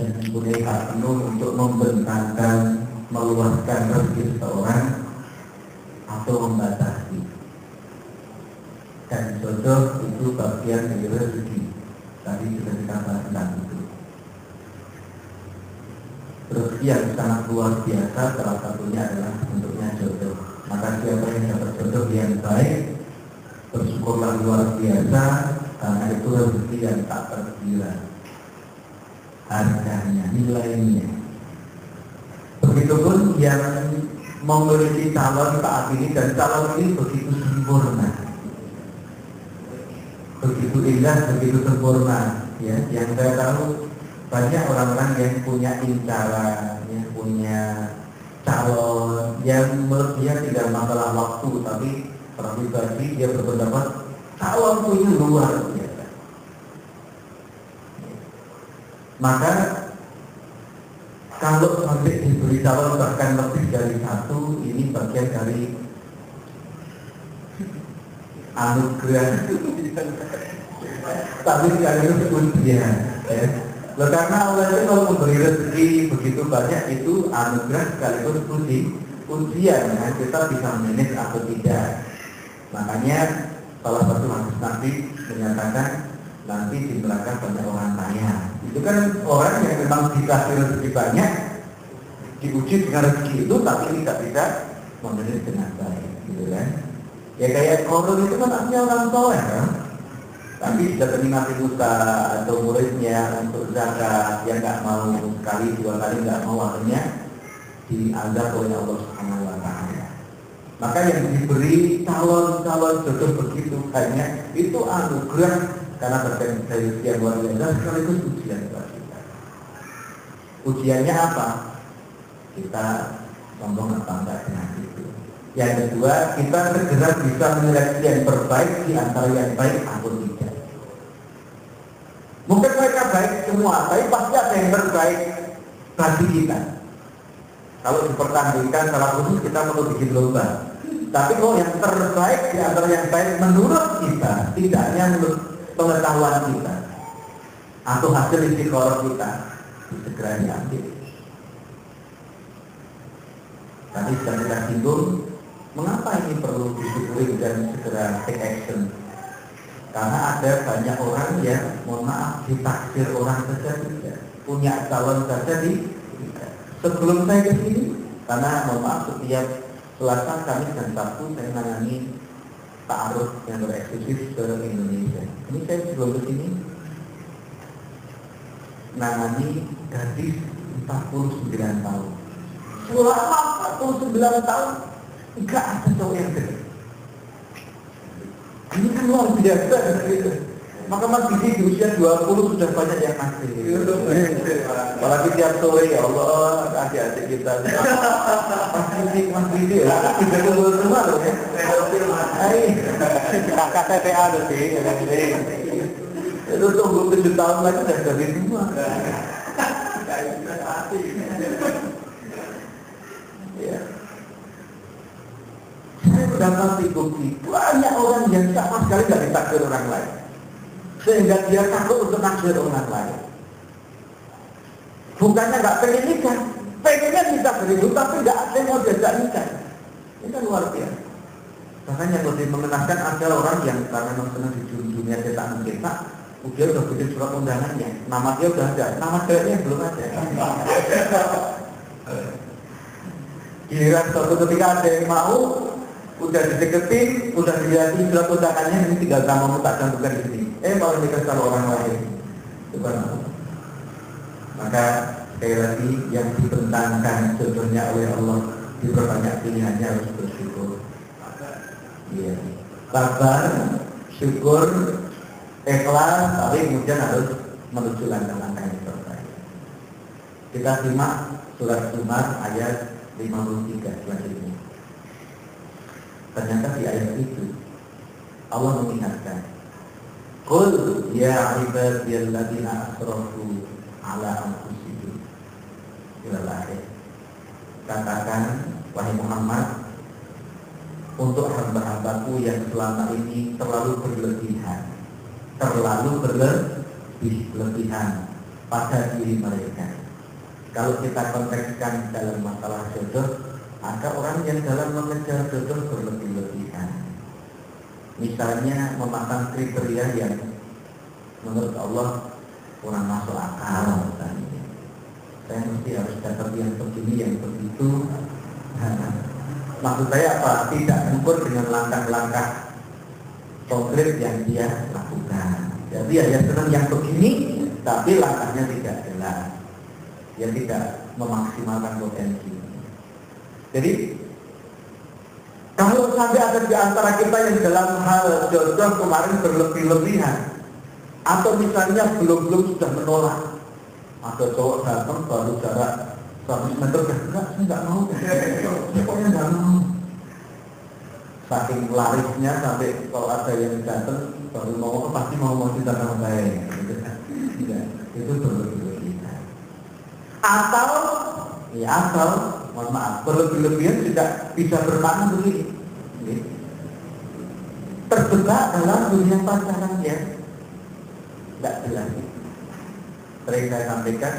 dan mempunyai hak penuh untuk membentangkan, meluaskan rezeki seseorang atau membatasi. Dan jodoh itu bagian dari rezeki. Tadi sudah kita bahas tentang itu. Rezeki yang sangat luar biasa, salah satunya adalah bentuknya jodoh. Maka siapa yang dapat jodoh yang baik, bersyukurlah luar biasa, karena itu rezeki yang tak terkira harganya, nilainya. Begitupun yang memiliki calon saat ini, dan calon ini begitu sempurna, begitu indah, begitu sempurna. Ya, yang saya tahu banyak orang-orang yang punya incaran, yang punya calon, yang menurut dia tidak masalah waktu, tapi pribadi dia berpendapat calonku ini luar biasa. Maka kalau sampai diberi calon bahkan lebih dari satu, ini bagian dari anugerah. Tapi sekaligus ujian, ya. Karena Allah itu kalau memberi rezeki begitu banyak, itu anugerah sekaligus ujian. Nah, kita bisa manage atau tidak. Makanya salah satu hadis Nabi menyatakan nanti di neraka banyak orang kaya. Itu kan orang yang memang dikasih rezeki banyak, diuji dengan rezeki itu, tapi tidak bisa memanage dengan baik, gitu kan? Ya kayak Korun itu kan artinya orang soleh kan? Tapi didatangi Nabi Musa atau muridnya untuk zakat, yang nggak mau sekali dua kali nggak mau, akhirnya dianggap oleh Allah Subhanahu Wa Taala. Maka yang diberi calon-calon jodoh begitu banyak itu anugerah, karena terkait dari ujian luar biasa sekaligus ujian buat kita. Ujiannya apa? Kita sombong apa enggak dengan itu. Yang kedua, kita segera bisa menyeleksi yang terbaik di antara yang baik atau tidak. Mungkin mereka baik semua, tapi pasti ada yang terbaik bagi kita. Kalau dipertandingkan secara khusus kita perlu bikin lomba. Tapi kalau yang terbaik di antara yang baik menurut kita, tidak hanya menurut pengetahuan kita atau hasil istiqoroh kita, segera diambil. Tadi sudah kita singgung, mengapa ini perlu disyukuri dan segera take action? Karena ada banyak orang yang, mohon maaf, ditaksir orang saja tidak, punya calon saja tidak. Sebelum saya ke sini, karena mohon maaf, setiap Selasa, Kamis, dan Sabtu saya menangani ta'aruf yang bereksklusif ke Indonesia. Ini saya sebelum ke sini menangani gadis 49 tahun. Selama 49 tahun enggak ada cowok yang gede. Ini kan luar biasa gitu. Maka masih di usia 20 sudah banyak yang masih. Apalagi tiap sore, ya Allah, adik-adik kita. Mas Didi ya, kita tunggu semua loh ya. Kakak TPA tuh sih. Itu tunggu 7 tahun lagi sudah jadi semua. Ya. Saya mendapat bukti banyak orang yang sama sekali tidak ditaksir orang lain, sehingga dia takut untuk naksir orang lain. Bukannya nggak pengen nikah, pengennya nikah beribu, tapi nggak ada yang mau diajak nikah. Ini kan luar biasa. Bahkan yang lebih mengenaskan, ada orang yang karena senang di dunia cetak mencetak, dia udah bikin surat undangannya, nama dia udah ada, nama ceweknya belum ada. Giliran suatu ketika ada yang mau, udah dideketin, udah dilihatin surat undangannya, ini tinggal kamu tak cantumkan di sini. Malah nikah sama orang lain. Itu kan apa? Maka sekali lagi, yang dibentangkan jodohnya oleh Allah, diperbanyak pilihannya, harus bersyukur. Iya. Sabar, syukur, ikhlas, tapi kemudian harus menuju langkah-langkah yang terbaik. Kita simak surat Zumar ayat 53 selanjutnya. Ternyata di ayat itu Allah mengingatkan, Qul ya ibadiyalladzina asrafu ala anfusihim. Katakan, wahai Muhammad, untuk hamba-hambaku yang selama ini terlalu berlebihan pada diri mereka. Kalau kita kontekskan dalam masalah jodoh, ada orang yang dalam mengejar jodoh berlebih-lebihan. Misalnya memasang kriteria yang menurut Allah kurang masuk akal misalnya. Saya mesti harus dapat yang begini, yang begitu. Maksud saya apa? Tidak mengukur dengan langkah-langkah konkret yang dia lakukan. Jadi ya senang yang begini, tapi langkahnya tidak jelas. Dia tidak memaksimalkan potensi. Jadi kalau sampai ada di antara kita yang dalam hal jodoh kemarin berlebih-lebihan, atau misalnya belum sudah menolak, ada cowok datang baru jarak 100 meter, enggak, saya enggak mau, pokoknya enggak mau. Saking larisnya sampai kalau ada yang datang baru mau, pasti mau cinta sama saya. Itu berlebih-lebihan. Atau mohon maaf, berlebih-lebihan tidak bisa bermakna begini. Terjebak dalam dunia pacaran ya, tidak jelas. Sering saya sampaikan,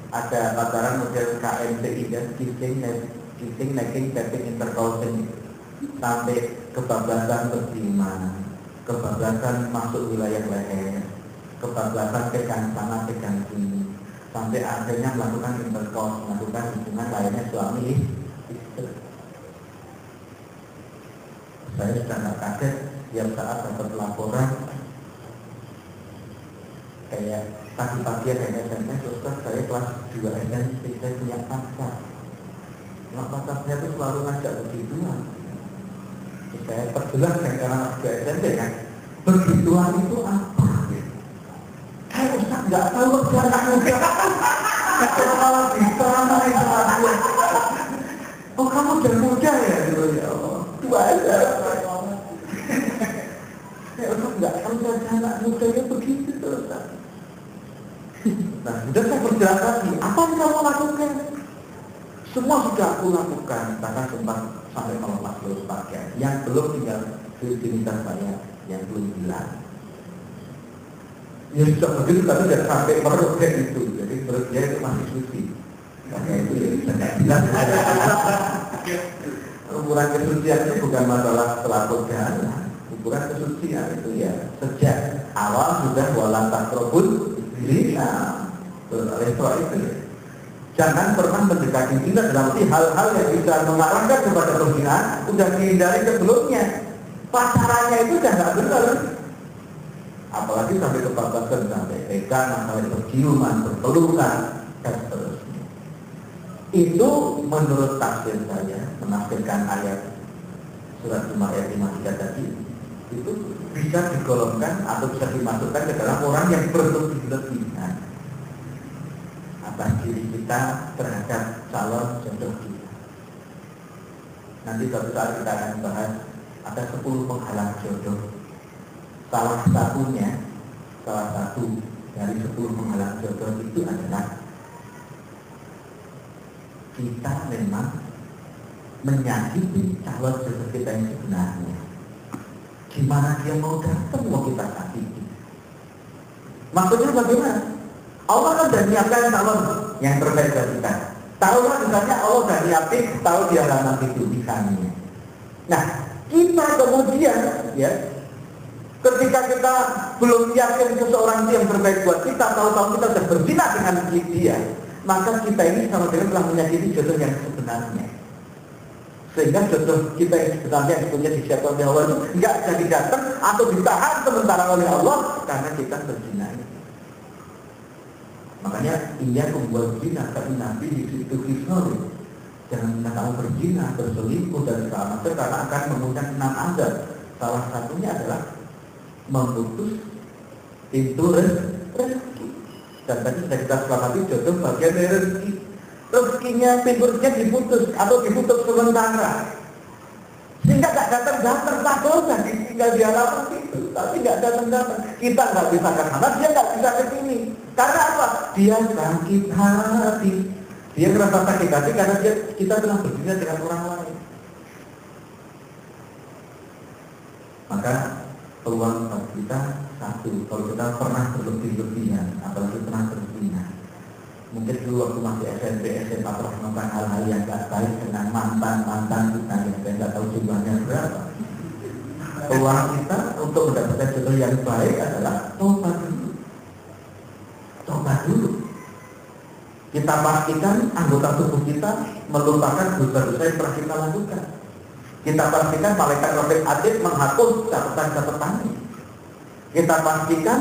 ada pacaran model KMTI dan kissing, necking, tapping, intercourse, sampai kebablasan berciuman, kebablasan masuk wilayah leher, kebablasan pegang sana, pegang sini, sampai akhirnya melakukan intercourse, melakukan hubungan lainnya suami istri. Saya sudah tidak kaget tiap saat dapat laporan kayak pagi-pagi ada SMS, Ustaz saya kelas 2 SMP, saya punya pacar. Nah, pacarnya itu selalu ngajak begituan. Saya perjelas kan karena 2 SMP kan, begituan itu apa? Kayak Ustaz nggak tahu kerja anak muda. Kalau malah diceramai sama dia. Oh kamu udah muda ya dulu ya Allah. Tua aja. Kayak Ustaz nggak tahu kerja anak muda ya begitu terus. Nah, sudah saya perjelas lagi, apa yang kamu lakukan? Semua sudah aku lakukan, bahkan sempat sampai melepas seluruh pakaian. Yang belum tinggal rutinitas saya, yang belum hilang. Ya sudah begitu, tapi tidak sampai perut kayak itu. Jadi perut dia itu masih suci. Karena itu ya bisa tidak bilang. Ukuran kesucian itu bukan masalah selaput jalan. Ukuran kesucian itu ya sejak awal sudah walang takrobun. Nah, oleh sebab itu jangan pernah mendekati zina dalam arti hal-hal yang bisa mengarahkan kepada perzinahan sudah dihindari sebelumnya. Pacarannya itu sudah nggak benar, apalagi sampai kebablasan, sampai pegangan, sampai berciuman, berpelukan dan seterusnya. Itu menurut tafsir saya, menafsirkan ayat surat Zumar ayat 53 tadi, itu bisa digolongkan atau bisa dimasukkan ke dalam orang yang berlebih-lebihan atas diri kita terhadap calon jodoh kita. Nanti suatu saat kita akan bahas ada 10 penghalang jodoh. Salah satu dari 10 penghalang jodoh itu adalah kita memang menyakiti calon jodoh kita yang sebenarnya. Gimana dia mau datang mau kita sakiti? Maksudnya bagaimana? Allah kan sudah menyiapkan calon yang terbaik bagi kita. Tahulah misalnya Allah sudah nyiapin, tahu dia lama itu misalnya. Nah, kita kemudian ya, ketika kita belum yakin seseorang itu yang terbaik buat kita, tahu-tahu kita sudah berzina dengan dia, maka kita ini sama dengan telah menyakiti jodoh yang sebenarnya. Sehingga jodoh kita yang sebenarnya yang punya disiapkan oleh Allah itu nggak jadi datang atau ditahan sementara oleh Allah karena kita berzina. Makanya ia membuat zina, tapi Nabi itu kisah. Jangan kamu berzina, berselingkuh dan segala macam karena akan mengundang 6 azab. Salah satunya adalah memutus pintu rezeki. Dan tadi kita selamati jodoh bagian dari rezeki. Rezekinya pintunya diputus atau ditutup sementara, sehingga nggak datang tak tinggal di halaman itu, tapi nggak datang. Kita nggak bisa ke sana, dia nggak bisa ke sini. Karena apa? Dia sakit hati. Dia merasa sakit hati karena kita telah berzina dengan orang lain. Maka peluang kita satu, kalau kita pernah berlebih-lebihan, apalagi pernah berzina, Mungkin dulu waktu masih SMP, SMA pernah melakukan hal-hal yang gak baik dengan mantan kita yang saya nggak tahu jumlahnya berapa. Peluang kita untuk mendapatkan jodoh yang baik adalah tobat dulu. Tobat dulu. Kita pastikan anggota tubuh kita melupakan dosa-dosa yang pernah kita lakukan. Kita pastikan malaikat Raqib Atid menghapus catatan-catatannya. Kita pastikan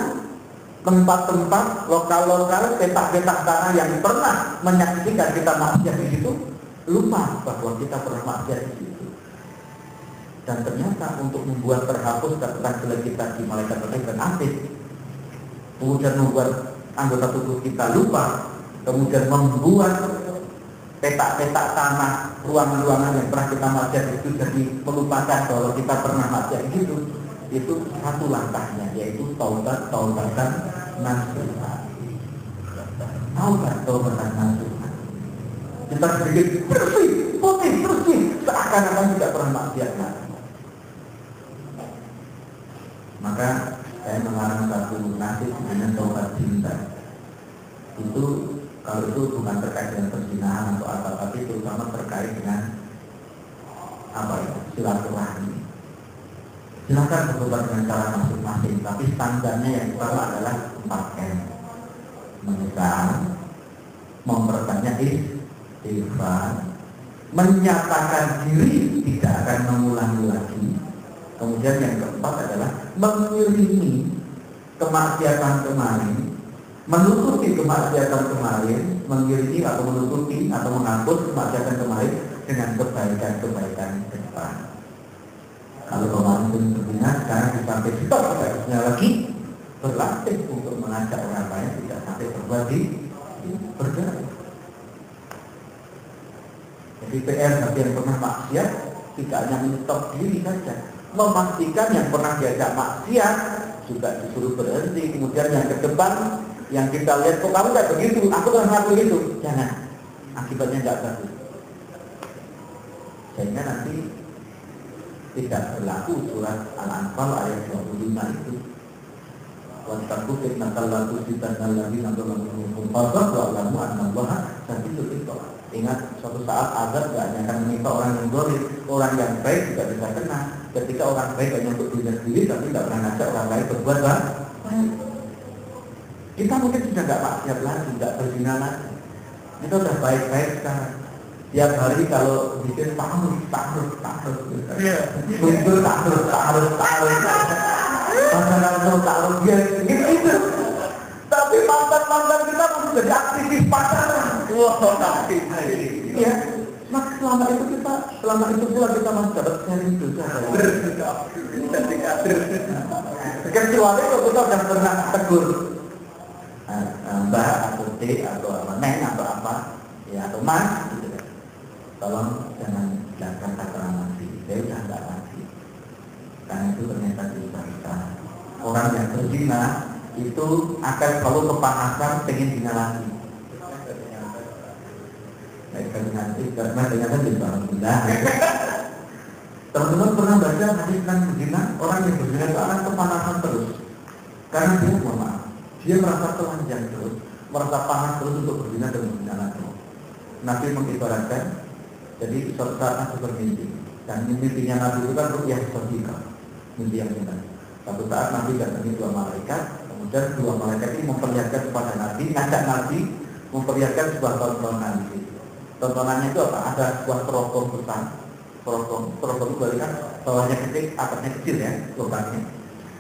tempat-tempat lokal-lokal, petak-petak tanah yang pernah menyaksikan kita maksiat di situ, lupa bahwa kita pernah maksiat di situ. Dan ternyata untuk membuat terhapus catatan jelek kita di malaikat Raqib Atid, kemudian membuat anggota tubuh kita lupa, kemudian membuat petak-petak tanah, ruangan-ruangan yang pernah kita maksiat itu jadi melupakan bahwa kita pernah maksiat gitu. Itu satu langkahnya, yaitu taubatan nasuha. Taubatan nasuha. Kita sedikit putih, bersih, seakan-akan tidak pernah maksiat lagi. Maka saya mengarang satu nasib dengan taubat cinta. Itu kalau itu bukan terkait dengan perzinahan atau apa, tapi terutama terkait dengan apa ya, silaturahmi. Silakan bertobat dengan cara masing-masing, tapi standarnya yang utama adalah 4M: menyesal, memperbanyak istighfar, menyatakan diri tidak akan mengulangi lagi. Kemudian yang keempat adalah mengirimi kemaksiatan kemarin, menutupi kemaksiatan kemarin, mengirimi atau menutupi atau menghapus kemaksiatan kemarin dengan kebaikan-kebaikan ke depan. Kalau kemarin pun berzina, sekarang sampai stop tidak lagi, berlatih untuk mengajak orang lain tidak sampai berbuat bergerak. Jadi PR bagi yang pernah maksiat tidak hanya menyetop diri saja, memastikan yang pernah diajak maksiat juga disuruh berhenti. Kemudian yang ke depan yang kita lihat, kok kamu tidak begitu, aku pernah melakukan itu, jangan, akibatnya tidak bagus. Sehingga nanti tidak berlaku surat Al-Anfal ayat 25 itu. Wattaqu fitnatan la tusibanna alladziina dzalamu minkum khassah wa'lamu anna Allaha shadidul iqab. Ingat, suatu saat azab tidak hanya akan menimpa orang yang zalim, orang yang baik juga bisa kena. Ketika orang baik hanya untuk dirinya sendiri tapi tidak pernah ngajak orang lain berbuat baik. Kita mungkin sudah tidak maksiat lagi, tidak berzina lagi. Kita sudah baik-baik sekarang. Tiap hari kalau bikin tahrus, muncul tahrus, tahrus dia gitu. Tapi mantan kita masih jadi aktivis pacaran. Wah, aktivis. Iya. Nah, selama itu pula kita masih dapat sharing dosa. Kecuali kalau kita sudah pernah tegur Mbak atau Dek atau apa, Neng atau apa, ya atau Mas. Tolong jangan kata lagi, saya sudah tidak lagi. Karena itu ternyata dosa. Orang yang berzina itu akan selalu kepanasan pengen zina lagi. Baik nanti karena ternyata alhamdulillah. Teman-teman pernah baca hadis tentang berzina? Orang yang berzina itu akan kepanasan terus. Karena dia merasa telanjang terus, merasa panas terus untuk berzina dan berzina lagi. Nabi mengibaratkan, jadi suatu saat Nabi bermimpi, dan mimpinya Nabi itu kan ru'yah shadiqah, mimpi yang benar. Suatu saat Nabi datangi dua malaikat, kemudian dua malaikat ini memperlihatkan kepada Nabi, ngajak Nabi memperlihatkan sebuah tontonan. Tontonannya itu apa? Ada sebuah teropong besar, teropong itu berarti kan bawahnya kecil, atasnya kecil ya, lubangnya.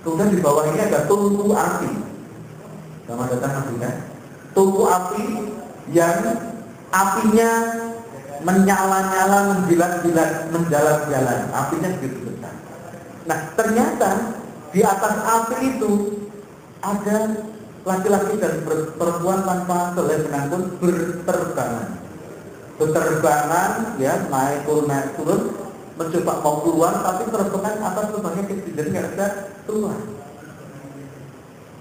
Kemudian di bawah ini ada tungku api. Sama datang Nabi kan? Tungku api yang apinya menyala-nyala, menjilat-jilat, menjalan-jalan, apinya begitu besar. Nah, ternyata di atas api itu ada laki-laki dan perempuan tanpa selai pun berterbangan, ya, naik turun, mencoba mau keluar, tapi terbangan atas lubangnya kecil, jadi nggak bisa keluar.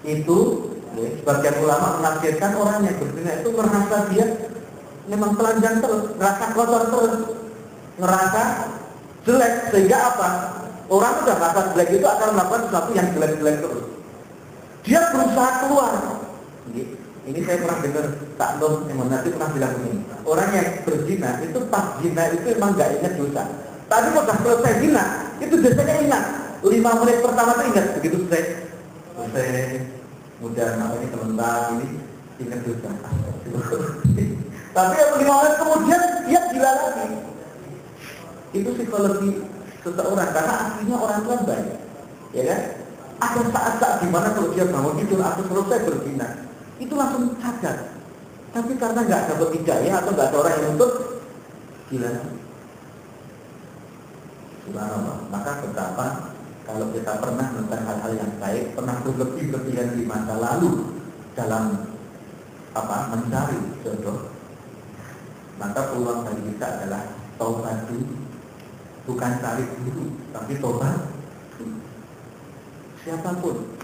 Itu, ya, sebagian ulama menafsirkan orang yang berzina itu merasa dia memang telanjang terus, ngerasa kotor terus, ngerasa jelek, sehingga apa? Orang sudah merasa jelek itu akan melakukan sesuatu yang jelek-jelek terus. Dia berusaha keluar. Ini saya pernah dengar Kak Nur Emonati pernah bilang begini, orang yang berzina itu pas zina itu emang nggak ingat dosa. Tapi kalau sudah selesai zina, itu biasanya ingat. 5 menit pertama itu ingat, begitu selesai mudah namanya teman ini ingat dosa. Tapi 5 menit kemudian dia gila lagi. Itu psikologi seseorang karena aslinya orang tua baik, ya kan? Ada saat-saat di mana kalau dia bangun tidur atau selesai berzina, itu langsung sadar. Tapi karena nggak dapat hidayah atau nggak ada orang yang nuntut, gila. Subhanallah. Maka betapa kalau kita pernah melakukan hal-hal yang baik, pernah berlebih-lebihan di masa lalu dalam mencari jodoh, maka peluang bagi kita adalah taubat dulu, bukan cari dulu, tapi taubat siapapun.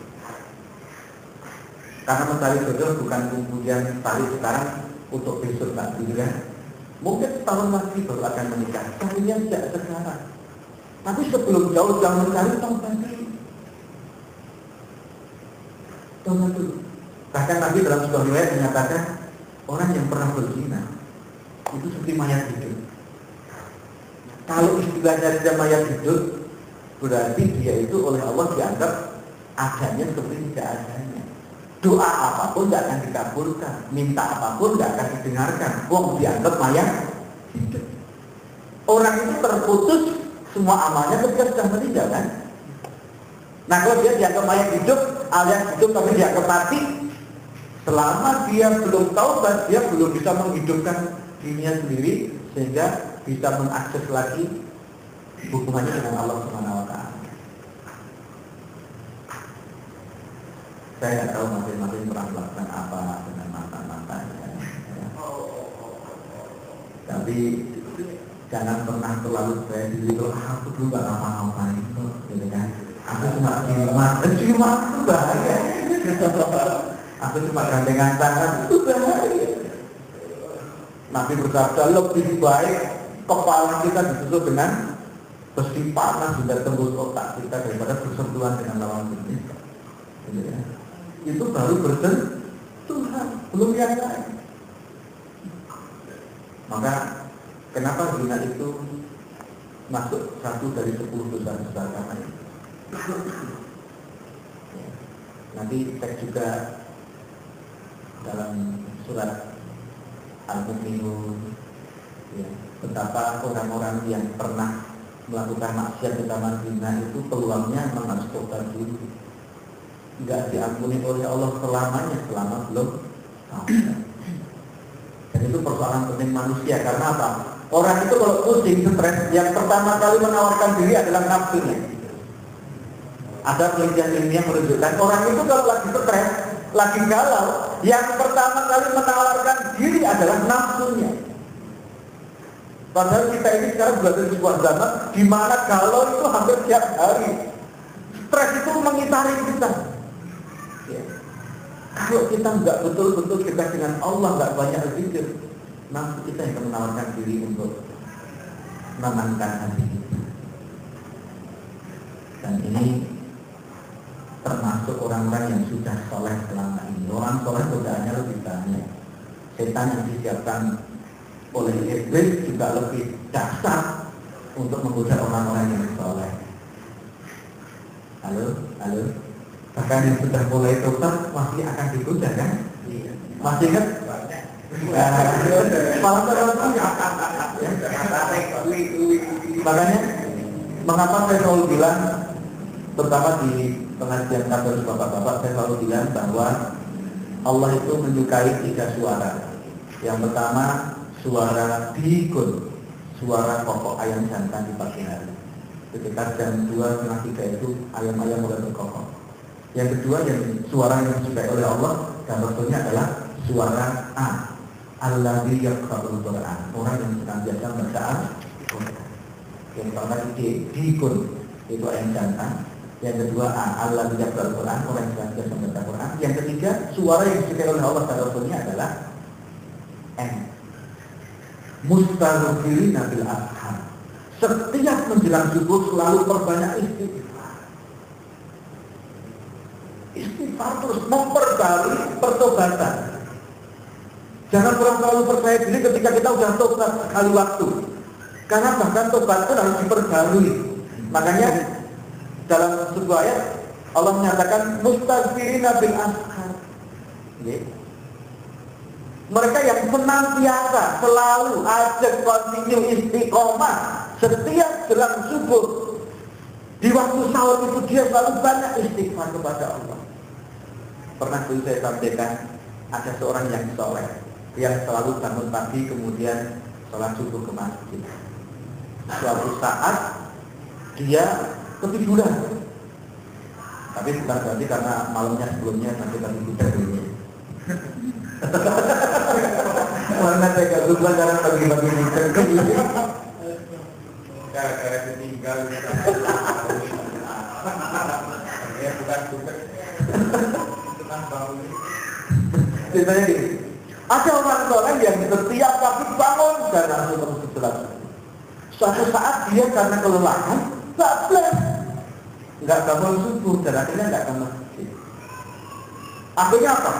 Karena mencari jodoh bukan kemudian cari sekarang untuk besok nanti, kan? Mungkin setahun lagi baru akan menikah. Carinya sejak sekarang. Tapi sebelum jauh jangan mencari taubat dulu. Taubat dulu. Bahkan Nabi dalam sebuah riwayat menyatakan orang yang pernah berzina itu seperti mayat hidup. Kalau istilahnya dia mayat hidup, berarti dia itu oleh Allah dianggap adanya seperti tidak adanya. Doa apapun tidak akan dikabulkan, minta apapun tidak akan didengarkan. Wong dianggap mayat hidup. Orang itu terputus semua amalnya ketika sudah meninggal, kan? Nah kalau dia dianggap mayat hidup, alias hidup tapi dianggap mati, selama dia belum taubat, dia belum bisa menghidupkan dirinya sendiri sehingga bisa mengakses lagi hubungannya dengan Allah Subhanahu wa Ta'ala. Saya tidak tahu masing-masing pernah melakukan apa dengan mantan-mantannya, ya. Tapi jangan pernah terlalu saya diri, aku dulu gak ngapa-ngapain kok, gitu kan? Aku cuma ciuman itu bahaya. Aku cuma gandengan tangan, itu bahaya. Nabi bersabda, lebih baik kepala kita ditutup dengan besi panas hingga tembus otak kita daripada bersentuhan dengan lawan jenis. Gitu ya. Itu baru bersentuhan, belum yang lain. Maka kenapa zina itu masuk 1 dari 10 dosa besar karena itu. Nanti cek juga dalam surat Al-Mu'minun, ya, betapa orang-orang yang pernah melakukan maksiat utama zina itu peluangnya memang harus tobat dulu. Enggak diampuni oleh Allah selamanya selama belum taubat. Dan itu persoalan penting manusia karena apa? Orang itu kalau pusing, stres, yang pertama kali menawarkan diri adalah nafsunya. Ada penelitian ilmiah menunjukkan orang itu kalau lagi stres, lagi galau, yang pertama kali menawarkan diri adalah nafsunya. Padahal kita ini sekarang berada di sebuah zaman di mana galau itu hampir tiap hari. Stres itu mengitari kita. Ya. Kalau kita nggak betul-betul kita dengan Allah, nggak banyak zikir, nafsu kita yang menawarkan diri untuk menenangkan hati kita. Dan ini termasuk orang-orang yang sudah soleh selama ini. Orang soleh godaannya lebih banyak. Setan yang disiapkan oleh iblis juga lebih dahsyat untuk menggoda orang-orang yang soleh. Halo. Bahkan yang sudah mulai tobat masih akan digoda, kan? Masih ingat? Malah makanya mengapa saya selalu bilang, terutama di pengajian kabar bapak-bapak, saya selalu bilang bahwa Allah itu menyukai 3 suara. Yang pertama suara dikun, suara kokok ayam jantan di pagi hari. Sekitar jam 2:30 itu ayam-ayam mulai berkokok. Yang kedua yang suara yang disukai oleh Allah dan Rasulnya adalah suara A, alladzi yaqra'ul Qur'an, orang yang senantiasa membaca Al-Qur'an. Yang pertama dikun itu ayam jantan. Yang kedua alladzi yaqra'ul Qur'an, orang yang senantiasa membaca Qur'an. Yang ketiga suara yang disukai oleh Allah dan Rasulnya adalah M, mustaghfirina bil ashar. Setiap menjelang subuh selalu perbanyak istighfar. Istighfar terus memperbarui pertobatan. Jangan pernah terlalu percaya diri ketika kita udah tobat sekali waktu. Karena bahkan tobat itu harus diperbarui. Makanya dalam sebuah ayat Allah menyatakan mustaghfirina bil ashar. Mereka yang senantiasa selalu ajak continue istiqomah setiap jelang subuh. Di waktu sahur itu dia selalu banyak istighfar kepada Allah. Pernah dulu saya sampaikan ada seorang yang soleh yang selalu bangun pagi kemudian sholat subuh ke masjid. Suatu saat dia ketiduran. Tapi bukan berarti karena malamnya sebelumnya nanti ketiduran dulu. Karena saya gak lupa cara bagi-bagi minggu. Gara-gara ketinggal. Ya bukan bukan. Bukan bau. Ceritanya gini. Ada orang soleh yang setiap pagi bangun dan langsung terus sholat. Suatu saat dia karena kelelahan, nggak bangun subuh dan akhirnya nggak ke masjid. Akhirnya apa?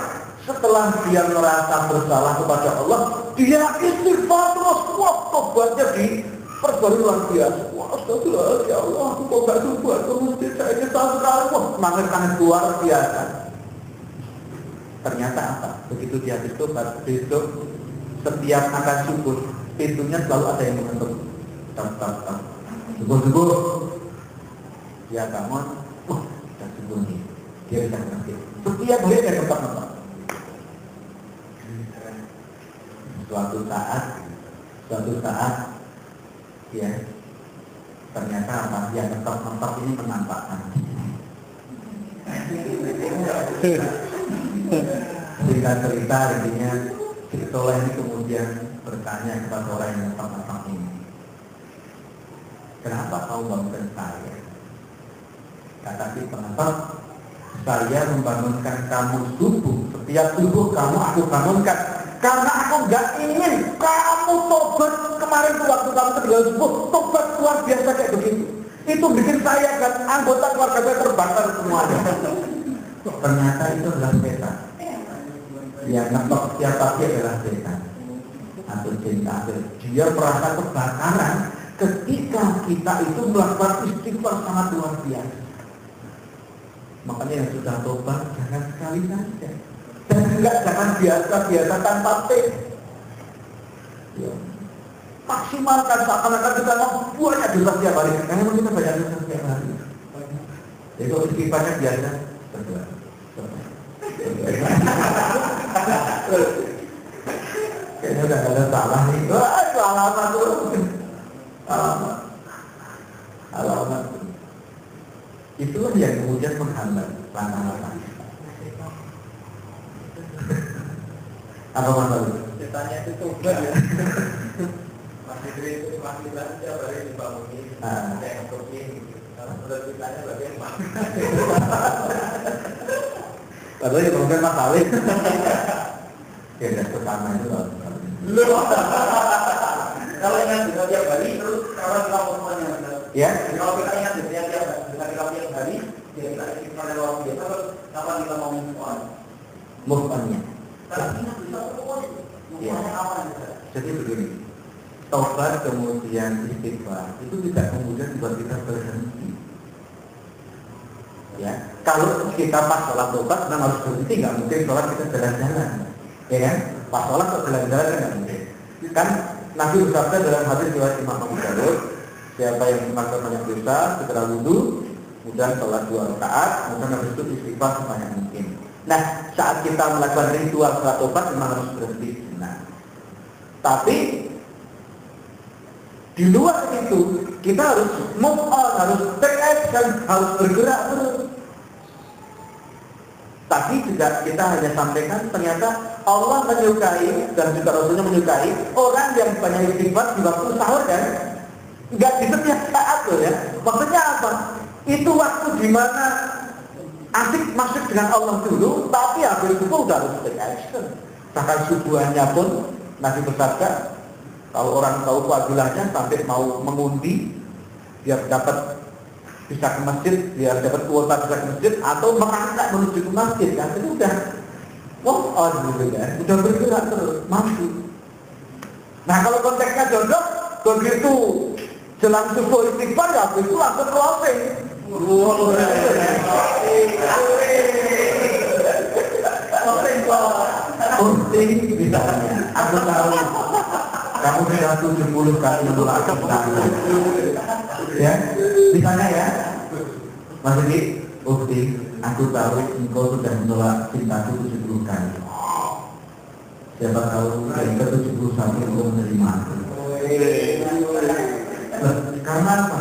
Setelah dia merasa bersalah kepada Allah, dia istighfar terus. Wah, tobatnya diperbarui luar biasa. Wah, astagfirullah, ya Allah, aku kok gak subuh ke masjid, saya nyesal sekali. Wah, semangat luar biasa. Ternyata apa? Begitu dia habis tobat, besok setiap akan subuh, pintunya selalu ada yang mengetuk. Tak. Subuh. Dia bangun, wah, sudah subuh nih. Dia bisa ngerti. Setiap hari dia ketok-ketok. Suatu saat, ya, ternyata apa? Dia ketok-ketok ini menampakkan. Cerita intinya si soleh ini kemudian bertanya kepada orang yang ketok-ketok ini, kenapa kau bangunkan saya? Kata si pengetok, saya membangunkan kamu subuh. Setiap subuh kamu aku bangunkan karena aku nggak ingin kamu tobat. Kemarin tuh waktu kamu tinggal subuh tobat luar biasa kayak begitu. Itu bikin saya dan anggota keluarga saya terbakar semuanya. Ternyata itu adalah setan. Yang ngetok setiap pagi adalah setan atau jin kafir. Dia merasa kebakaran ketika kita itu melakukan istighfar sangat luar biasa. Makanya yang sudah tobat jangan sekali saja. Dan enggak jangan biasa-biasa tanpa teh. Ya. Maksimalkan seakan-akan kita mau banyak dosa setiap hari. Karena kita banyak dosa setiap hari. Jadi kalau istighfarnya biasa, berdoa. Kayaknya udah gak ada salah nih. Wah, itu alamat tuh. Alamat. Itulah yang kemudian menghambat langkah-langkah. Apa masalah? Ceritanya itu tobat ya. Masih diri itu masih saja baru dibangunin. Ada yang kopi. Kalau menurut ceritanya bagaimana? Padahal ya kemudian masalah. Ya dan pertama itu loh. Kalau ingat juga tiap hari terus kalau kita semuanya. Ya. Kalau kita ingat juga tiap hari, kita istighfar luar biasa. Terus kapan kita mau move on? Move on-nya. Kalau ingat bisa terus. Ya. Jadi begini, tobat kemudian istighfar itu tidak kemudian buat kita berhenti. Ya, kalau kita pas sholat tobat memang harus berhenti, nggak mungkin sholat kita jalan-jalan, ya kan? Pas sholat kok jalan-jalan kan nggak mungkin. Kan Nabi bersabda dalam hadis riwayat Imam Abu Dawud, siapa yang melakukan banyak dosa segera wudu, kemudian sholat 2 rakaat, kemudian habis itu istighfar sebanyak mungkin. Nah, saat kita melakukan ritual sholat tobat memang harus berhenti. Nah, tapi di luar itu kita harus move on, harus take action, harus bergerak terus. Tapi juga kita hanya sampaikan ternyata Allah menyukai dan juga Rasulnya menyukai orang yang banyak istighfar di waktu sahur kan? Enggak di setiap saat loh ya. Maksudnya apa? Itu waktu di mana asik masuk dengan Allah dulu, tapi habis itu udah harus take action. Bahkan subuhannya pun Nabi bersabda, kalau orang tahu fadilahnya sampai mau mengundi biar dapat bisa ke masjid, biar dapat kuota bisa ke masjid atau merangkak menuju ke masjid kan, itu udah move on gitu kan, udah bergerak terus, maju. Nah kalau konteksnya jodoh, begitu jelang subuh istighfar ya itu langsung closing. Closing misalnya, aku tahu kamu sudah 70 kali menolak cinta. Ya, misalnya ya, Mas Edi, aku tahu engkau sudah menolak cintaku 70 kali. Siapa tahu yang ke-71 engkau menerima aku. Karena apa?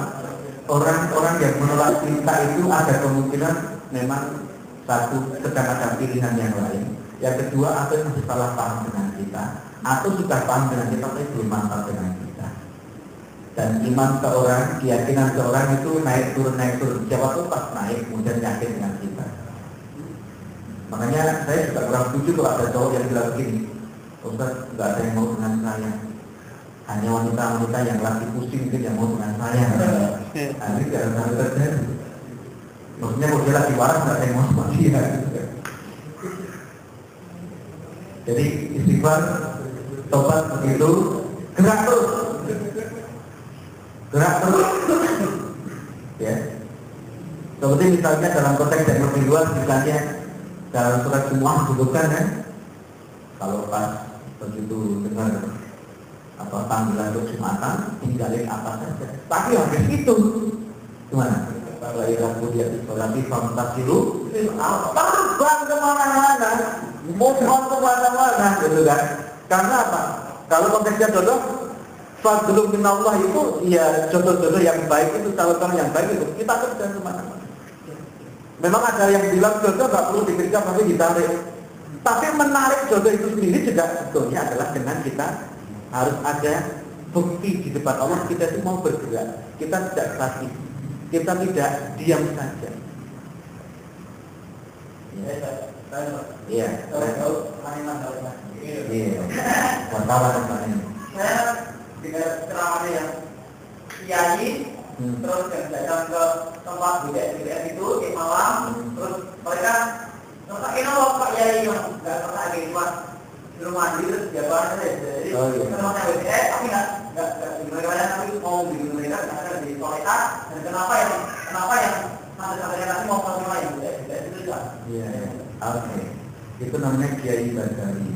Orang-orang yang menolak cinta itu ada kemungkinan memang satu, sedang ada pilihan yang lain. Yang kedua, atau masih salah paham dengan kita, atau sudah paham dengan kita tapi belum mantap dengan kita. Dan iman seorang, keyakinan seorang itu naik turun. Siapa tuh pas naik kemudian yakin dengan kita. Makanya saya juga kurang setuju kalau ada cowok yang bilang begini, Ustaz, nggak ada yang mau dengan saya. Hanya wanita-wanita yang lagi pusing mungkin yang mau dengan saya. Nanti jangan sampai terjadi. Maksudnya kalau dia lagi waras nggak ada yang mau sama dia. Jadi istighfar, tobat begitu, gerak terus. Ya. Seperti misalnya dalam konteks yang lebih luas, misalnya dalam surat Jumu'ah disebutkan kan, kalau pas begitu dengar panggilan untuk Jumatan, tinggalin apa saja. Tapi habis itu, gimana? Kalau iraku dia disolati, fantasilu, terbang kemana-mana, mohon kemana-mana, gitu kan? Karena apa? Kalau konteksnya jodoh, fadlun minallah itu, ya jodoh-jodoh yang baik itu, calon-calon yang baik itu, kita kerja kemana-mana. Memang ada yang bilang jodoh nggak perlu dipikirkan, tapi ditarik. Tapi menarik jodoh itu sendiri juga sebetulnya adalah dengan kita harus ada bukti di depan Allah kita itu mau bergerak, kita tidak statis, kita tidak diam saja. Iya. Wartawan ini. Saya dengar ceramahnya yang kiai, terus yang datang ke tempat BDS itu di malam, terus mereka nontonin apa Pak Kiai yang nggak pernah ada di rumah mandi terus jawabannya jadi temannya BDS tapi nggak gimana tapi mau bikin mereka karena di toilet dan kenapa yang sampai nanti mau sama yang BDS itu juga. Iya, oke. Itu namanya Kiai Badali.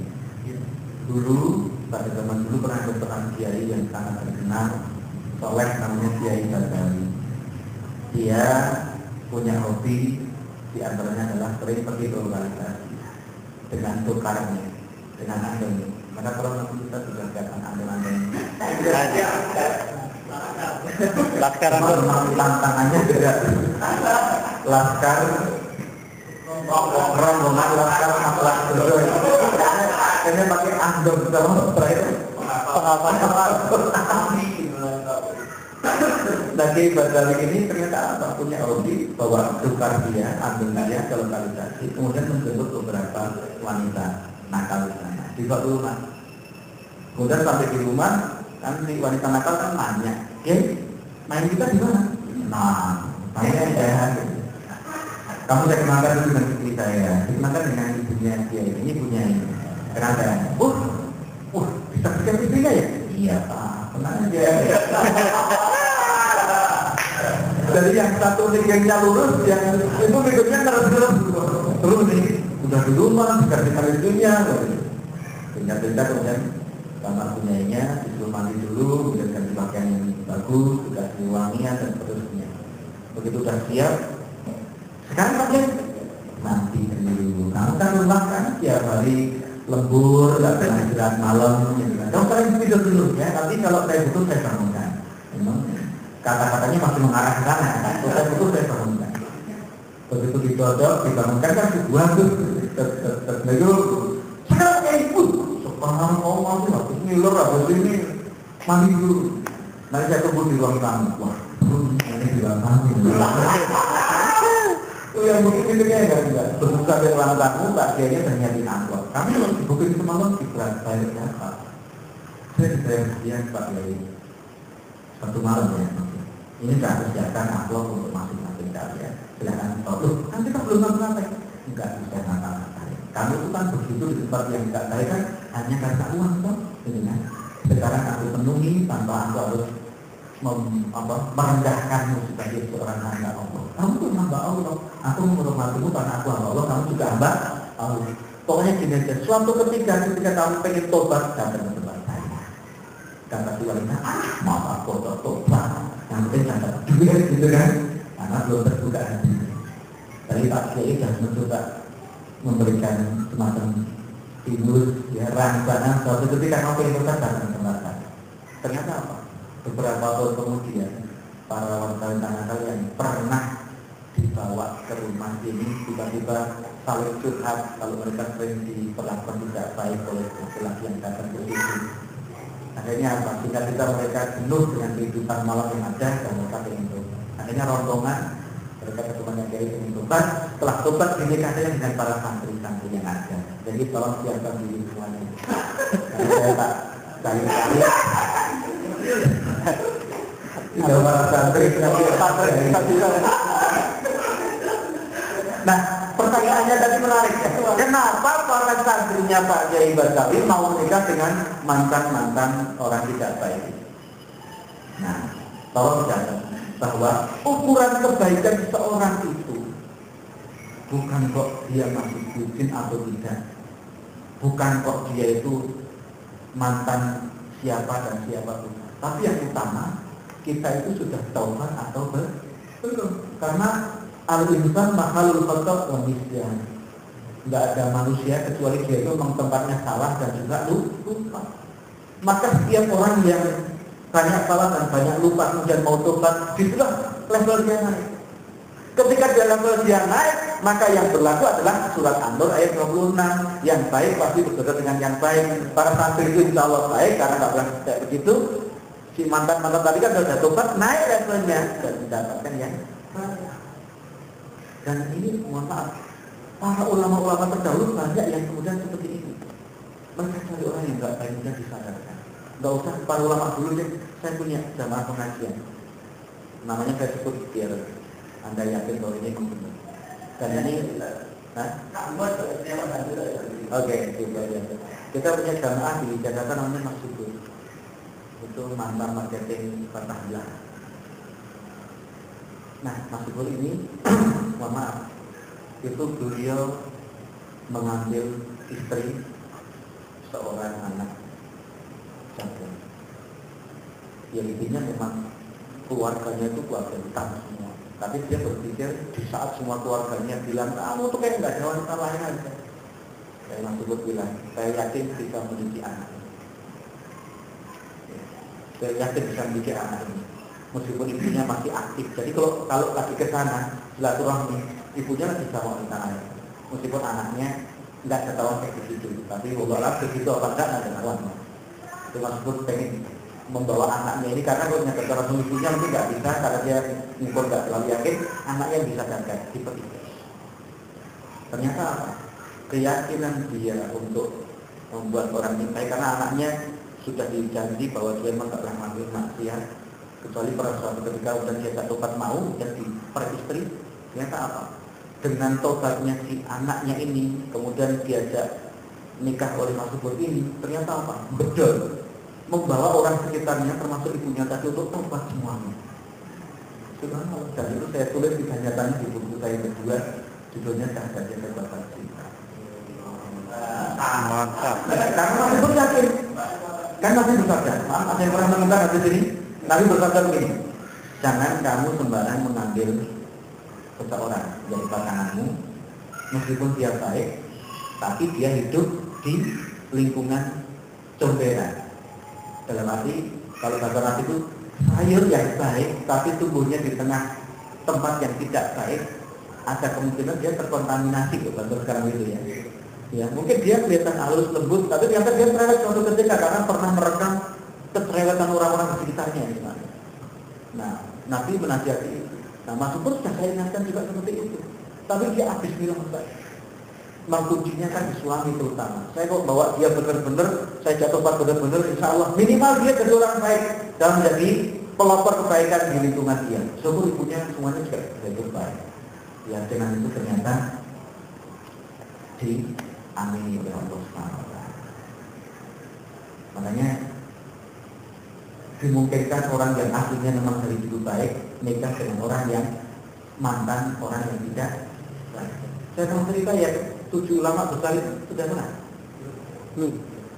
Dulu pada zaman dulu pernah ada seorang kiai yang sangat terkenal, soleh, namanya Kiai Badali. Dia punya hobi, di antaranya adalah sering pergi ke lokalisasi dengan tukarnya, dengan andong. Maka kalau nanti kita juga akan andong-andong. Laskar tantangannya juga laskar rombongan laskar akhlak berdoa. Ini pakai andong sama terakhir Lagi Badali ini ternyata apa? Punya hobi bawa tukar dia, ambil dia ke lokalisasi, kemudian menjemput beberapa wanita nakal di sana, dibawa ke rumah. Kemudian sampai di rumah, kan si wanita nakal kan nanya, main kita di mana? Nah, mainnya saya. Kamu saya kenalkan dulu dengan istri saya, dikenalkan dengan ibunya dia, ini punya ini. Kenapa? Bisa bikin istrinya ya? Iya Pak, tenang aja. Jadi yang satu liganya lurus, yang itu berikutnya terus nih, udah di rumah, dikasih kali dunia, pindah-pindah kemudian kamar punyainya, disuruh mandi dulu, kemudian ganti pakaian yang bagus, dikasih wangian dan seterusnya. Begitu udah siap, sekarang pakai nanti dulu. Kamu kan rumah kan tiap hari lembur, nggak pernah istirahat malam, gitu kan. Kamu kalian tidur dulu ya, tapi kalau saya butuh saya bangunkan. Memang kata-katanya masih mengarah ke sana, kan? Kalau saya butuh saya bangunkan. Begitu dicocok, dibangunkan kan bagus, terbetul. Sekarang ibu, sepanjang Allah itu habis ngiler, habis ini mandi dulu. Nanti saya tunggu di ruang tamu. Wah, ini di ruang tamu. Itu yang mungkin pintunya enggak juga. Berbuka di ruang tamu, Pak Kiainya ternyata amplop. Kami kalau dibukin semalam di berat bayarnya apa? Saya dibayar sekian Pak Kiai. Satu malam ya. Ini sudah persiapkan amplop untuk masing-masing kalian. Silakan tolong. Nanti kita belum ngapa-ngapain. Enggak bisa ngapa-ngapain. Kamu itu kan begitu di tempat yang tidak baik kan hanya karena uang toh, gitu kan? Sekarang aku penuhi tanpa aku harus merendahkanmu sebagai seorang hamba Allah. Kamu tuh hamba Allah. Aku menghormatimu karena aku hamba Allah. Kamu juga hamba Allah. Pokoknya gini aja. Suatu ketika kamu pengen tobat, datang ke tempat saya. Kata si wanita, maaf aku tobat. Yang penting dapat duit gitu kan? Karena belum terbuka hati. Tapi Pak Kiai sudah mencoba memberikan semacam stimulus, ya rangsangan. Suatu ketika kamu pengen tobat, datang ke tempat saya. Ternyata apa? Beberapa tahun kemudian para wanita yang pernah dibawa ke rumah ini tiba-tiba saling curhat kalau mereka sering diperlakukan tidak baik oleh laki-laki yang datang ke situ. Akhirnya apa? Kita mereka jenuh dengan kehidupan malam yang ada dan mereka ingin tobat. Akhirnya rombongan mereka ke rumahnya Kiai ingin tobat. Setelah tobat dinikah saja dengan para santri-santri yang ada. Jadi tolong siapkan diri semuanya. Karena saya tak kali-kali tidak para santri Nah, pertanyaannya tadi menarik ya. Kenapa para santrinya Pak Kiai Badawi mau menikah dengan mantan-mantan orang tidak baik? Nah, tolong catat bahwa ukuran kebaikan seorang itu bukan kok dia masih bucin atau tidak, bukan kok dia itu mantan siapa dan siapa pun. Tapi yang utama kita itu sudah taubat atau belum? Karena al-insan mahalul khata' wa nisyan. Enggak ada manusia kecuali dia itu memang tempatnya salah dan juga lupa. Maka setiap orang yang banyak salah dan banyak lupa kemudian mau tobat, disitulah level dia naik. Ketika dia level dia naik, maka yang berlaku adalah surat An-Nur ayat 26. Yang baik pasti berbeda dengan yang baik. Para santri itu insya Allah baik karena nggak pernah kayak begitu. Si mantan-mantan tadi kan sudah tobat, naik levelnya dan mendapatkan yang baik. Dan ini mohon maaf, para ulama-ulama terdahulu banyak yang kemudian seperti ini. Mereka cari orang yang nggak baik dan disadarkan. Nggak usah para ulama dulu ya. Saya punya jamaah pengajian. Namanya saya sebut biar Anda yakin bahwa ini benar. Dan ini, oke, kita punya jamaah di Jakarta namanya Mas Subur. Itu mantan marketing Fatahillah. Nah, Mas Subur ini, mohon maaf, itu beliau mengambil istri seorang anak janda. Ya intinya memang keluarganya itu keluarga hitam semua. Tapi dia berpikir di saat semua keluarganya bilang, kamu tuh kayak nggak ada wanita lain aja. Saya Mas Subur bilang, saya yakin bisa memiliki anak. Saya yakin bisa memiliki anak ini. Meskipun ibunya masih aktif. Jadi kalau lagi ke sana, silaturahmi, ibunya lagi sama wanita lain. Meskipun anaknya nggak ketahuan kayak begitu, tapi walau begitu apa enggak ada kawannya. Itu Mas Subur pengen membawa anaknya ini karena kalau nyata cara ibunya mungkin nggak bisa karena dia ngumpul nggak terlalu yakin anaknya bisa gagal seperti itu. Ternyata apa? Keyakinan dia untuk membuat orang cintai karena anaknya sudah dijanji bahwa dia memang nggak pernah mengambil maksiat kecuali pada suatu ketika dan dia tak tobat mau jadi peristri. Ternyata apa? Dengan tobatnya si anaknya ini kemudian diajak nikah oleh Mas Subur ini, ternyata apa? Betul membawa orang sekitarnya termasuk ibunya tadi untuk tobat semuanya. Subhanallah. Dan itu saya tulis di tanya-tanya di buku saya kedua, judulnya Syahadatnya Kebabat Cinta. Mantap. Karena Mas Subur yakin, kan Nabi bersabda, ada yang pernah mendengar hadis ini? Nabi bersabda begini, jangan kamu sembarang mengambil seseorang dari pasanganmu, meskipun dia baik, tapi dia hidup di lingkungan comberan. Dalam arti, kalau bahasa Nabi itu sayur yang baik, tapi tumbuhnya di tengah tempat yang tidak baik, ada kemungkinan dia terkontaminasi ke bahasa sekarang itu ya. Ya, mungkin dia kelihatan halus lembut, tapi ternyata dia cerewet suatu ketika karena pernah merekam kecerewetan orang-orang di sekitarnya. Gimana? Nah, Nabi menasihati itu. Nah, Mas Subur sudah saya ingatkan juga seperti itu. Tapi dia habis bilang baik. Kuncinya kan di suami terutama. Saya kok bawa dia benar-benar, saya jatuh benar-benar, insya Allah minimal dia jadi orang baik dan menjadi pelopor kebaikan di lingkungan dia. Syukur ibunya semuanya juga baik. Ya dengan itu ternyata di diamini oleh Allah Subhanahu wa taala. Makanya dimungkinkan orang yang aslinya memang dari dulu baik nikah dengan orang yang mantan orang yang tidak baik. Saya mau cerita ya, 7 ulama besar itu sudah pernah.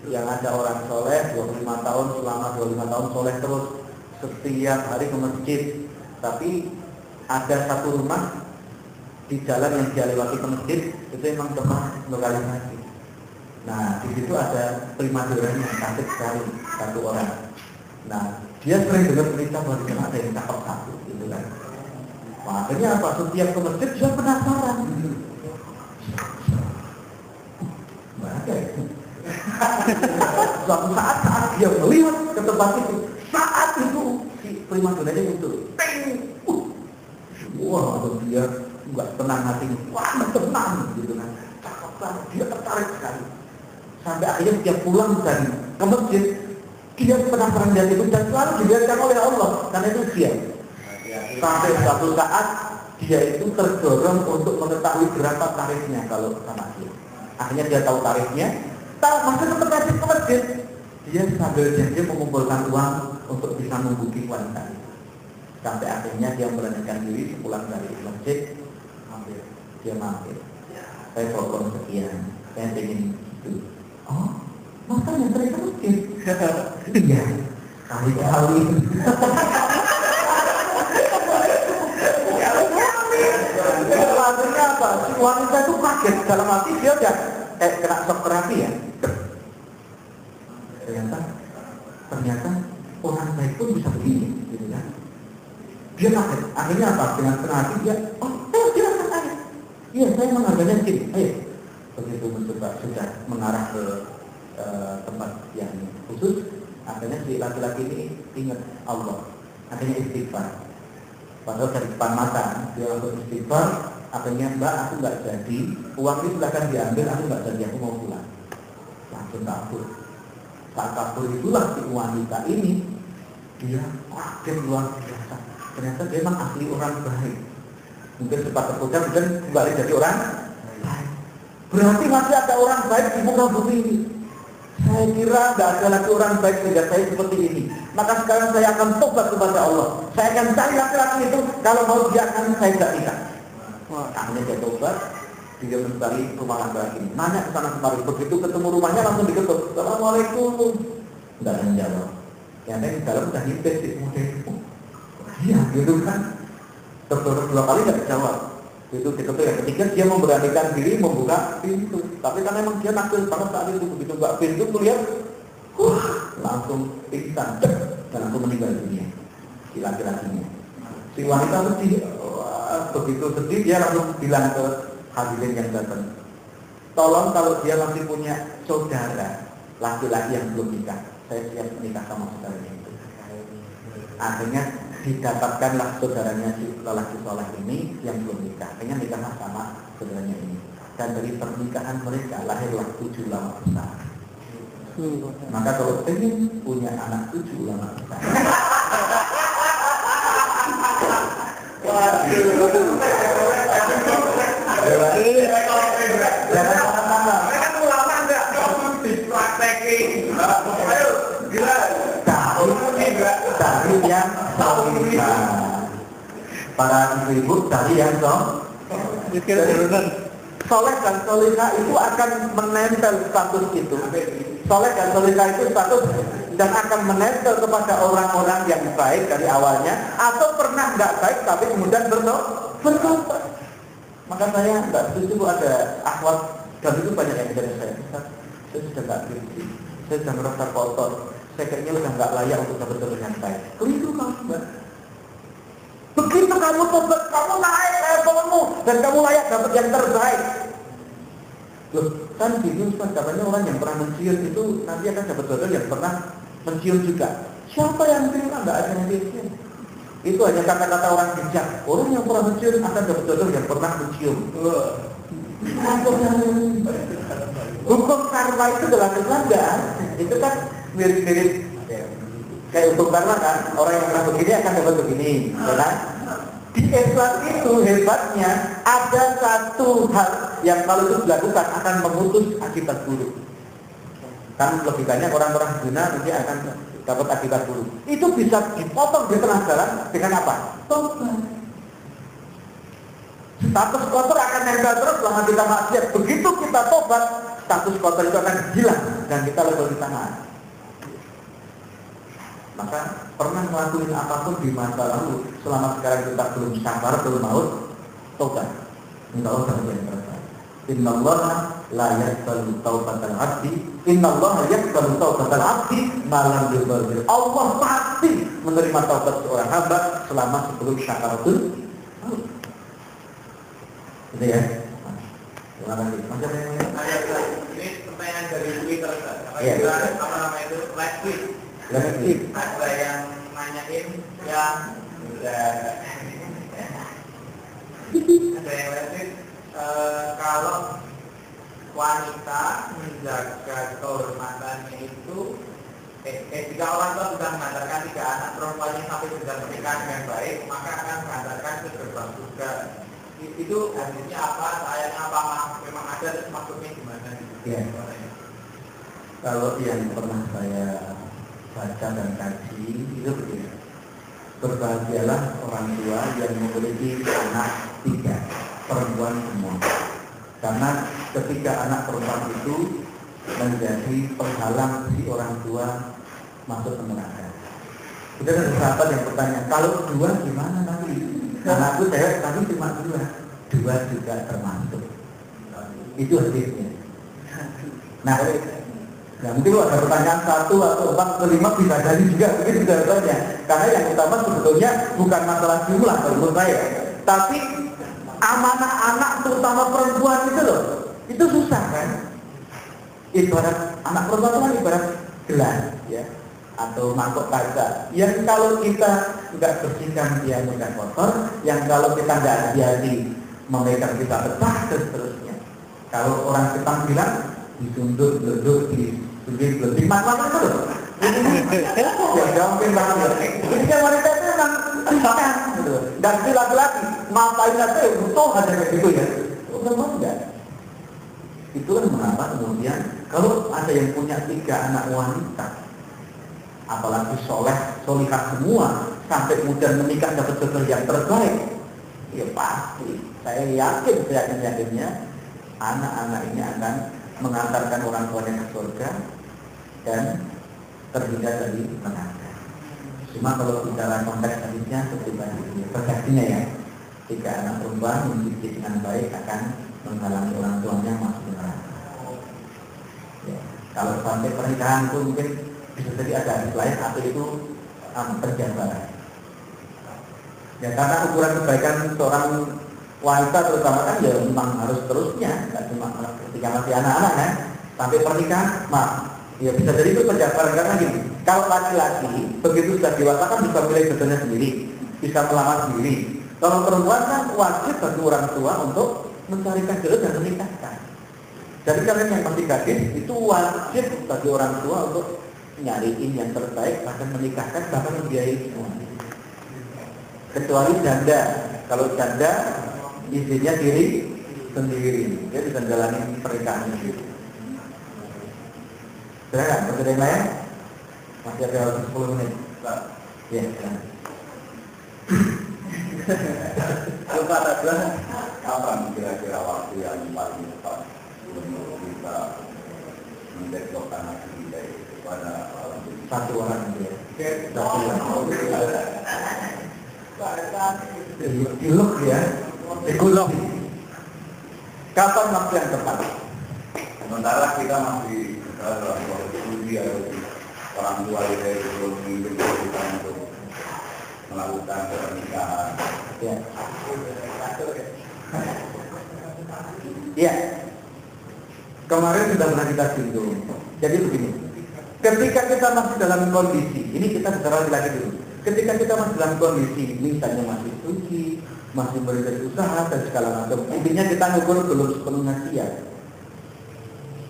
Yang ada orang soleh 25 tahun, selama 25 tahun soleh terus, setiap hari ke masjid. Tapi ada satu rumah di jalan yang dia lewati ke masjid itu memang tempat lokalisasi. Nah, di situ ada primadonanya yang cantik sekali, satu orang. Nah, dia sering dengar cerita bahwa di sana ada yang cakep satu, gitu kan. Nah, akhirnya apa? Setiap ke masjid dia penasaran. Mana? Suatu saat dia melihat ke tempat itu, saat itu si primadonanya itu, wah, dia nggak tenang hatinya, wah, tenang, gitu kan. Cakep banget, dia tertarik sekali. Sampai akhirnya dia pulang dari ke masjid, dia penasaran dia itu dan selalu dibiarkan oleh Allah karena itu dia. Sampai suatu saat dia itu terdorong untuk mengetahui berapa tarifnya kalau sama dia. Akhirnya dia tahu tarifnya, masih tetap kasih ke masjid. Dia sambil janji mengumpulkan uang untuk bisa membuking wanita itu. Sampai akhirnya dia melarikan diri pulang dari masjid, dia mampir. Saya pokok sekian, saya ingin itu. Oh, masa yang mereka masjid? Iya, kali-kali. Akhirnya apa? Si wanita itu kaget dalam hati dia udah kena shock terapi ya. Ternyata orang baik pun bisa begini, gitu kan? Dia kaget. Akhirnya apa? Dengan senang hati dia, silakan saya. Iya, saya menghargainya begini. Ayo. Begitu mencoba sudah mengarah ke tempat yang khusus, akhirnya si laki-laki ini ingat Allah. Akhirnya istighfar. Padahal dari depan mata dia langsung istighfar. Akhirnya, Mbak, aku nggak jadi. Uang ini silahkan diambil. Aku nggak jadi. Aku mau pulang. Langsung kabur. Saat kabur itulah si wanita ini dia kaget luar biasa. Ternyata dia memang asli orang baik. Mungkin sempat terpukul dan kembali jadi orang baik. Berarti masih ada orang baik di muka bumi ini. Saya kira tidak ada lagi orang baik sehingga saya seperti ini. Maka sekarang saya akan tobat kepada Allah. Saya akan cari laki-laki itu. Kalau mau dia akan saya tidak nikah. Akhirnya dia tobat. Dia mencari rumah laki-laki ini. Nanya ke sana kemari. Begitu ketemu rumahnya langsung diketuk. Assalamualaikum. Tidak ada yang jawab. Yang lain di dalam sudah nyipet si model. Iya gitu kan. Terus 2 kali tidak dijawab. Itu diketuk yang ketiga dia memberanikan diri membuka pintu. Tapi karena memang dia nakal banget saat itu. Begitu buka pintu melihat langsung pingsan dan langsung meninggal dunia si laki-lakinya. Si wanita sedih. Begitu sedih dia langsung bilang ke hadirin yang datang, tolong kalau dia masih punya saudara laki-laki yang belum nikah, saya siap menikah sama saudaranya itu. Akhirnya didapatkanlah saudaranya si lelaki soleh ini yang belum nikah. Akhirnya nikah sama saudaranya ini. Dan dari pernikahan mereka lahirlah 7 ulama besar. Maka kalau ingin punya anak 7 ulama besar, jangan kemana-mana. Mereka ulama enggak dipraktekin. Ayo, gila. Cari yang solihah. Para ibu-ibu cari yang soleh dan solihah itu akan menempel status itu. Soleh dan solihah itu status dan akan menempel kepada orang-orang yang baik dari awalnya atau pernah nggak baik tapi kemudian bertobat. Maka saya nggak setuju ada akhwat dan itu banyak yang dari saya sudah nggak berhenti, saya sudah merasa kotor, saya kayaknya sudah nggak layak untuk dapat jodoh yang baik. Keliru kamu, Mbak. Begitu kamu tobat, kamu naik levelmu dan kamu layak dapat yang terbaik. Loh, kan bingung Ustaz, katanya orang yang pernah mencium itu nanti akan dapat jodoh yang pernah mencium juga. Siapa yang bilang nggak ada yang mencium? Itu hanya kata-kata orang bijak. Orang yang pernah mencium akan dapat jodoh yang pernah mencium. Hukum karma itu adalah keadaan. Itu kan mirip-mirip kayak hukum karma kan. Orang yang pernah begini akan dapat begini, ya kan? Di Islam itu hebatnya ada satu hal yang kalau itu dilakukan akan memutus akibat buruk. Kan logikanya orang-orang zina nanti akan dapat akibat buruk. Itu bisa dipotong di tengah jalan dengan apa? Tobat. Status kotor akan nempel terus selama kita maksiat. Begitu kita tobat, status kotor itu akan hilang dan kita level di tangan. Maka pernah melakukan apapun di masa lalu, selama sekarang kita belum sabar, belum maut, tobat. Insya Allah yang terbaik. Innallaha la yaqbalu taubatal 'abdi, innallaha yaqbalu taubatal 'abdi malam yubadir. Allah pasti menerima taubat seorang hamba selama sebelum syakaratul maut. Gitu ya. Terima kasih. Masih ada yang lain? Ini pertanyaan dari Twitter. Iya. Apa nama itu? Live tweet. Ada yang nanyain yang ada yang live kalau wanita menjaga kehormatannya itu jika orang tua sudah mengantarkan 3 anak perempuannya sampai sudah menikah dengan baik, maka akan mengantarkan ke gerbang surga. Itu hadisnya apa? Ayatnya apa? Memang ada, maksudnya gimana? Ya. Kalau yang pernah saya baca dan kaji itu begini. Berbahagialah orang tua yang memiliki anak 3 perempuan semua. Karena ketika anak perempuan itu menjadi penghalang si orang tua masuk ke neraka. Kita ada sahabat yang bertanya, kalau 2 gimana nanti? Anakku cewek tapi cuma 2 juga termasuk. Itu hadisnya. Nah, ya mungkin ada pertanyaan 1 atau 4 atau 5 bisa jadi juga mungkin jawabannya. Karena yang utama sebetulnya bukan masalah jumlah menurut saya, tapi amanah anak terutama perempuan itu loh, itu susah kan? Ibarat anak perempuan itu kan ibarat gelas ya, atau mangkok kaca. Yang kalau kita nggak bersihkan dia mudah kotor, yang kalau kita nggak hati-hati memegang kita pecah dan seterusnya. Kalau orang Jepang bilang disunduk, duduk, di mana itu loh. Ya gampang banget. Jadi wanita itu memang kan, gitu. Dan si laki-laki ngapain aja butuh aja kayak gitu ya. Memang enggak. Itu kan mengapa kemudian kalau ada yang punya 3 anak wanita, apalagi solihah semua, sampai kemudian menikah dapat jodoh yang terbaik, ya pasti saya yakinnya anak-anak ini akan mengantarkan orang tuanya ke surga dan terhindar dari neraka. Cuma kalau bicara konteks hadisnya seperti tadi, persepsinya ya, 3 anak perempuan mendidik dengan baik akan menghalangi orang tuanya masuk neraka. Ya, kalau sampai pernikahan itu mungkin bisa jadi ada hadis lain atau itu penjabaran. Ya karena ukuran kebaikan seorang wanita terutama kan ya memang harus terusnya, nggak cuma ketika masih anak-anak kan, sampai pernikahan, ya bisa jadi itu penjabaran. Karena gini, kalau laki-laki begitu sudah dewasa kan bisa pilih jodohnya sendiri, bisa melamar sendiri. Kalau perempuan kan wajib bagi orang tua untuk mencarikan jodoh dan menikahkan. Jadi kalian yang masih gadis itu wajib bagi orang tua untuk nyariin yang terbaik, bahkan menikahkan, bahkan membiayai semua. Kecuali janda, kalau janda izinnya diri sendiri, dia bisa jalani pernikahan sendiri. Sudah kan? Berarti yang lain? Masih ada waktu 10 menit. Ya, kan. Lupa saja, kapan kira-kira waktu yang paling tepat untuk kita mendevelopkan anak kita kepada orang tua? 1 orang dia. 1 orang. Diluk ya, digulung. Kapan waktu yang tepat? Sementara kita masih dalam proses uji orang tua kita belum mengizinkan kita untuk melakukan pernikahan. Ya. Ya. Kemarin sudah pernah kita singgung. Jadi begini, ketika kita masih dalam kondisi, ini kita bicara lagi dulu. Ketika kita masih dalam kondisi, misalnya masih suci, masih berusaha dan segala macam, intinya kita ngukur belum sepenuhnya siap.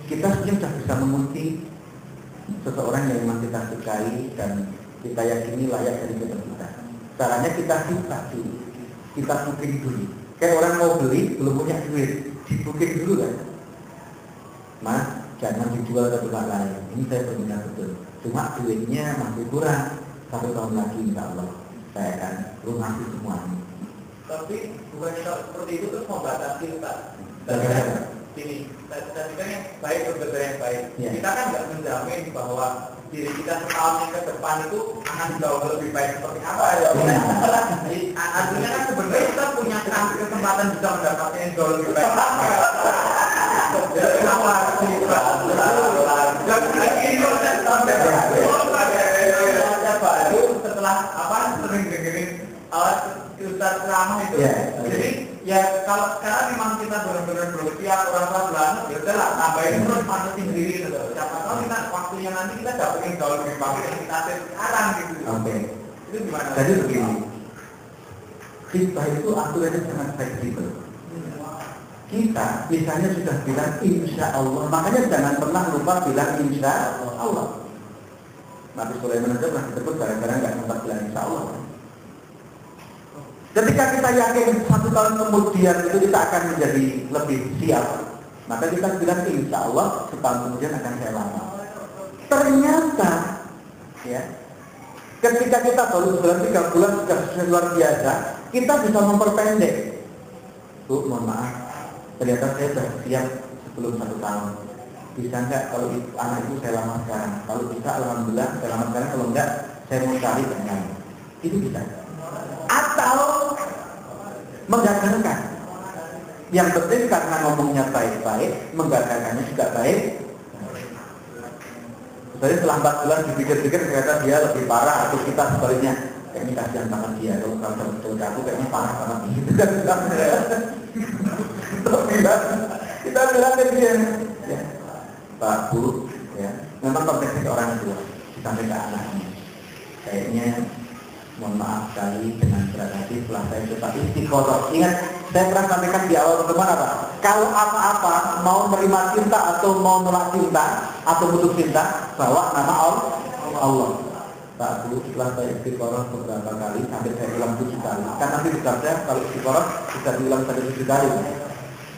Kita sudah bisa memuji seseorang yang memang kita sukai dan kita yakini layak dari kita. Caranya kita sifat dulu, kita booking dulu. Kayak orang mau beli belum punya duit, dibuking dulu kan. Mas, jangan dijual ke tempat lain. Ini saya berminat betul. Cuma duitnya masih kurang. 1 tahun lagi insya Allah saya akan lunasi semuanya. Tapi bukan seperti itu terus membatasi Pak. Ini tadi kan yang baik berbeda yang baik. Ya. Kita kan nggak menjamin bahwa diri kita setahun ke depan itu akan jauh lebih baik seperti apa ya. Artinya kan sebenarnya kita punya kesempatan bisa mendapatkan yang jauh lebih baik. Setelah apa sering dengerin Ustaz ceramah itu, jadi ya kalau sekarang memang kita benar-benar berusia kurang bulan, ya udahlah tambahin terus panasin diri gitu. Siapa tahu kita waktunya nanti kita dapetin jauh lebih bagus yang kita sekarang gitu. Oke. Itu gimana? Jadi begini, kita itu aturannya sangat fleksibel. Kita misalnya sudah bilang insya Allah, makanya jangan pernah lupa bilang insya Allah. Nabi Sulaiman itu pernah disebut kadang-kadang nggak sempat bilang insya Allah. Ketika kita yakin 1 tahun kemudian itu kita akan menjadi lebih siap, maka kita bilang insya Allah setahun kemudian akan saya lamar. Ternyata, ya, ketika kita baru sebulan 3 bulan sudah luar biasa, kita bisa memperpendek. Bu, mohon maaf, ternyata saya sudah siap sebelum 1 tahun. Bisa enggak kalau anak itu saya lamar sekarang? Kalau bisa, alhamdulillah saya lamar sekarang. Kalau enggak, saya mau cari yang lain. Itu bisa. Atau menggagalkan. Yang penting karena ngomongnya baik-baik, menggagalkannya juga baik. Jadi setelah 4 bulan dipikir-pikir ternyata dia lebih parah atau kita sebaliknya. Kayaknya kasihan banget dia, kalau betul aku kayaknya parah banget gitu kan. Kita bilang ke dia, ya, Pak Bu, ya, memang konteksnya orang tua, sampai ke anaknya. Kayaknya mohon maaf sekali dengan berat hati setelah saya coba istiqoroh. Ingat, saya pernah sampaikan di awal pertemuan apa? Kalau apa-apa mau menerima cinta atau mau nolak cinta atau putus cinta, bawa nama Allah. Pak Bu, setelah saya istiqoroh beberapa kali, sampai saya ulang 7 kali. Kan nanti saya kalau istiqoroh bisa diulang sampai 7 kali.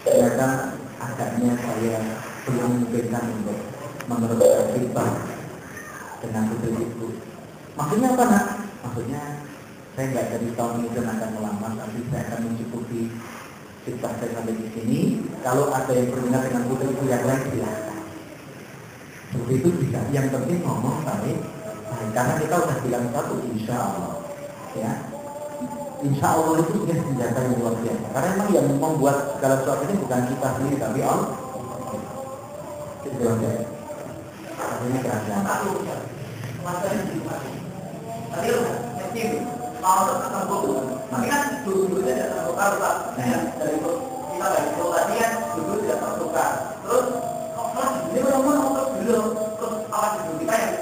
Ternyata agaknya saya belum memungkinkan untuk meneruskan cinta dengan putri ibu. Maksudnya apa nak? Maksudnya saya nggak dari tahun ini akan melamar, tapi saya akan mencukupi cinta saya sampai di sini. Kalau ada yang berminat dengan putri ibu yang lain, silakan. Seperti itu bisa. Yang penting ngomong baik. Karena kita sudah bilang satu, insya Allah, ya, insya Allah itu sudah senjata yang luar biasa. Karena memang yang membuat segala sesuatu ini bukan kita sendiri, tapi Allah. Itu luar biasa. Ini kerajaan. Tadi mungkin mau tertentu, tapi kan dulu tidak tertukar Pak. Dari kita dari itu tadi kan dulu tidak tertukar. Terus ini orang-orang belum terus apa dulu kita yang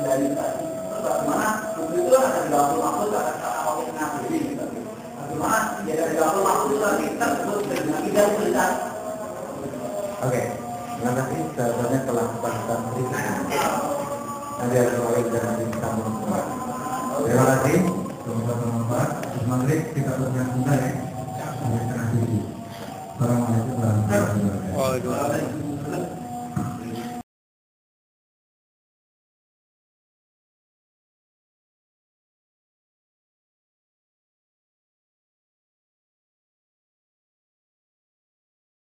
dari tadi. Terus bagaimana dulu itu ada di dalam waktu ada kata kita nabi. Bagaimana ya dari dalam waktu itu kita terus dengan tidak tulisan. Oke, terima kasih. Jawabannya telah kita berikan. Nanti ada orang yang nanti kita mau. Terima kasih. Semoga bermanfaat. Maghrib.